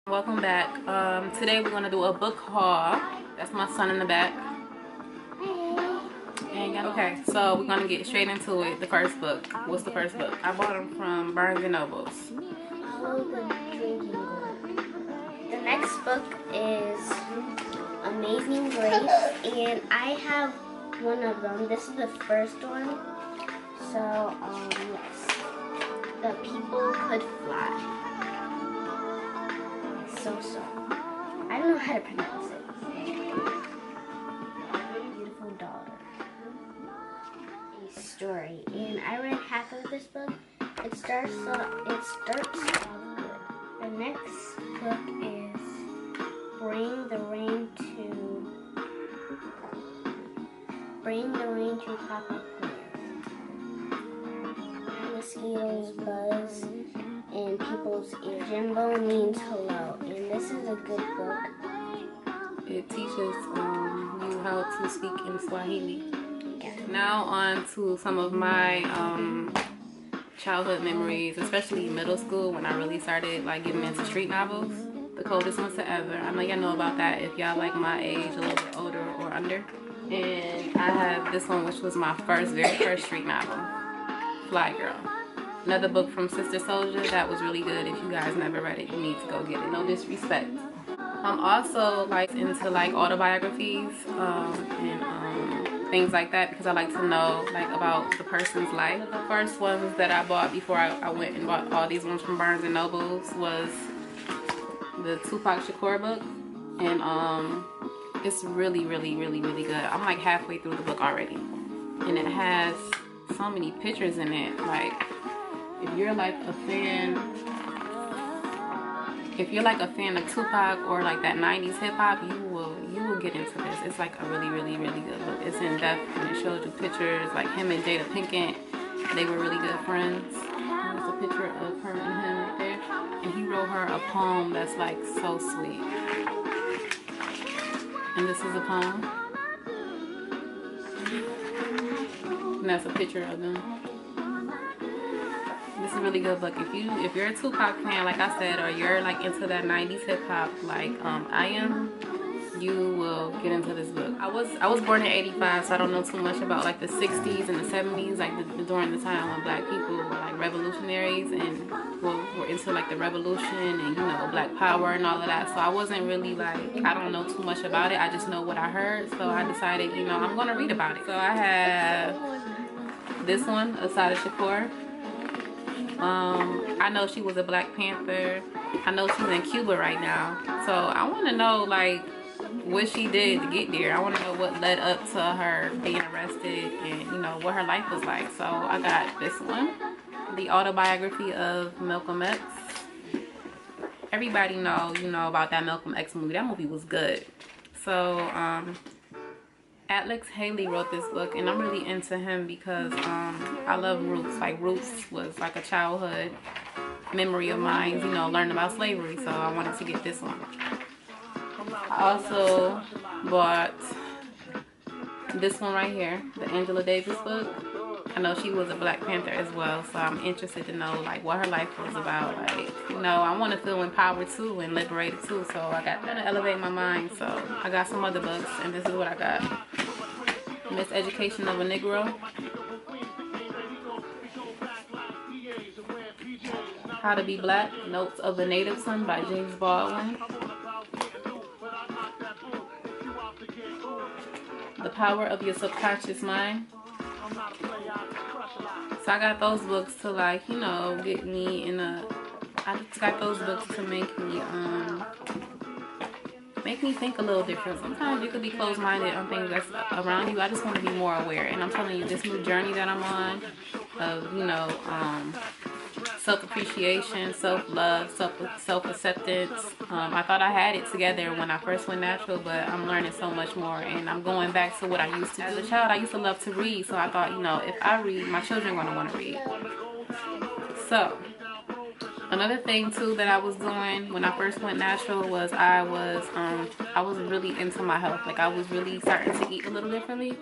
Welcome back. Today we're gonna do a book haul. That's my son in the back. And okay, so we're gonna get straight into it. The first book. What's the first book? I bought them from Barnes and Nobles. The next book is Amazing Grace, and I have one of them. This is the first one. So yes, the people could fly. Misoso. I don't know how to pronounce it. Beautiful daughter. A story, and I read half of this book. It starts off good. The next book is Bring the Rain to Papa Mosquitos buzz in people's ears. Jambo means hello, and this is a good book. It teaches you how to speak in Swahili. Yeah. Now on to some of my childhood memories, especially middle school when I really started like getting into street novels. The Coldest Ones to Ever. I know y'all know about that if y'all like my age, a little bit older or under. And I have this one, which was my very first street novel, Flyy Girl. Another book from Sister Soldier that was really good. If you guys never read it, you need to go get it. No disrespect. I'm also like into like autobiographies and things like that because I like to know like about the person's life. The first ones that I bought before I went and bought all these ones from Barnes and Nobles was the Tupac Shakur book, and it's really good. I'm like halfway through the book already, and it has so many pictures in it. Like if you're like a fan of Tupac or like that 90s hip-hop, you will get into this. It's like a really good book. It's in depth and it shows you pictures like him and Jada Pinkett. They were really good friends. There's a picture of her and him right there, and he wrote her a poem that's like so sweet. And this is a poem, and that's a picture of them. This is a really good book. If you're a Tupac fan, like I said, or you're like into that 90s hip hop like I am, you will get into this book. I was born in '85, so I don't know too much about like the 60s and the 70s, like during the time when black people were like revolutionaries and were into like the revolution and black power and all of that. So I wasn't really like, I don't know too much about it. I just know what I heard. So I decided, I'm gonna read about it. So I have this one, Assata Shakur. I know she was a Black Panther. I know she's in Cuba right now. So I want to know like what she did to get there. I want to know what led up to her being arrested and what her life was like. So I got this one, the autobiography of Malcolm X. Everybody know about that Malcolm X movie. That movie was good. So Alex Haley wrote this book, and I'm really into him because I love Roots. Like Roots was like a childhood memory of mine, learning about slavery. So I wanted to get this one. I also bought this one right here, the Angela Davis book. I know she was a Black Panther as well, so I'm interested to know like what her life was about. Like, I want to feel empowered too and liberated too. So I got to elevate my mind. So I got some other books, and this is what I got. Miseducation of a Negro. How to Be Black, Notes of a Native Son by James Baldwin. The Power of Your Subconscious Mind. So I got those books to like, get me in a, I just got those books to make me think a little different. Sometimes you could be closed-minded on things that's around you. I just want to be more aware. And I'm telling you, this new journey that I'm on of, self-appreciation, self-love, self-acceptance. I thought I had it together when I first went natural, but I'm learning so much more, and I'm going back to what I used to do. As a child, I used to love to read, so I thought, if I read, my children are going to want to read. So another thing too that I was doing when I first went natural was I was really into my health. Like I was really starting to eat a little differently.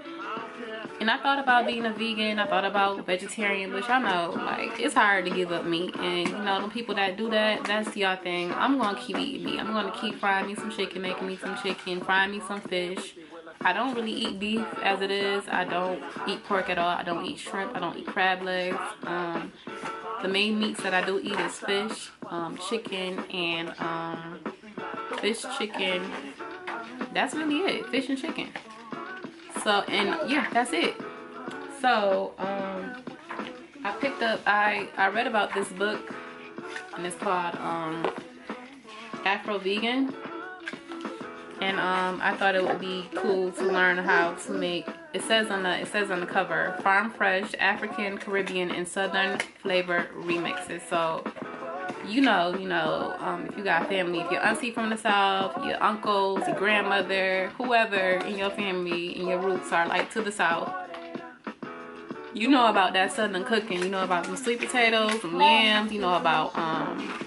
And I thought about being a vegan, I thought about vegetarian, but y'all know, like, it's hard to give up meat. And you know, the people that do that, that's y'all thing. I'm gonna keep eating meat. I'm gonna keep frying me some chicken, making me some chicken, frying me some fish. I don't really eat beef as it is. I don't eat pork at all. I don't eat shrimp. I don't eat crab legs. The main meats that I do eat is fish, chicken, and fish, chicken. That's really it. Fish and chicken. So, and yeah, that's it. So, I picked up, I read about this book, and it's called Afro Vegan. And I thought it would be cool to learn how to make, it says on the cover, farm fresh African, Caribbean, and Southern flavor remixes. So you know, if you got family, if your auntie from the South, your uncles, your grandmother, whoever in your family and your roots are like to the South, you know about that Southern cooking. You know about some sweet potatoes, some yams, you know about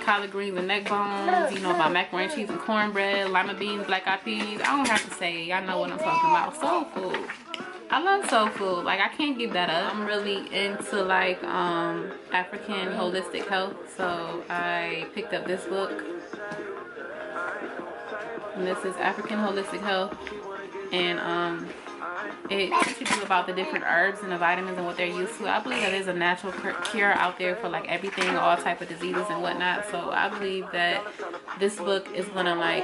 collard greens and neck bones, you know about macaroni and cheese and cornbread, lima beans, black eyed peas. I don't have to say, y'all know what I'm talking about. Soul food. I love soul food. Like, I can't give that up. I'm really into like African holistic health, so I picked up this book. And this is African Holistic Health, and it teaches you about the different herbs and the vitamins and what they're used to. I believe that there's a natural cure out there for like everything, all type of diseases and whatnot. So I believe that this book is gonna like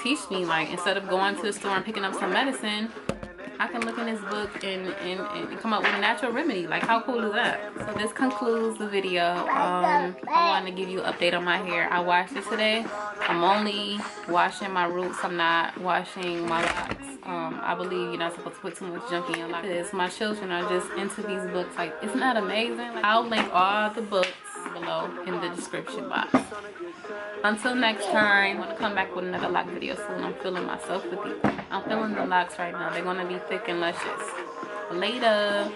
teach me, like, instead of going to the store and picking up some medicine, I can look in this book and come up with a natural remedy. Like, how cool is that? So this concludes the video. I wanted to give you an update on my hair. I washed it today. I'm only washing my roots. I'm not washing my locks. I believe you're not supposed to put too much junk in your locks. Because my children are just into these books. Like, isn't that amazing? Like, I'll link all the books below in the description box. Until next time, I'm gonna come back with another lock video soon. I'm feeling myself with these. I'm feeling the locks right now. They're gonna be thick and luscious. Later.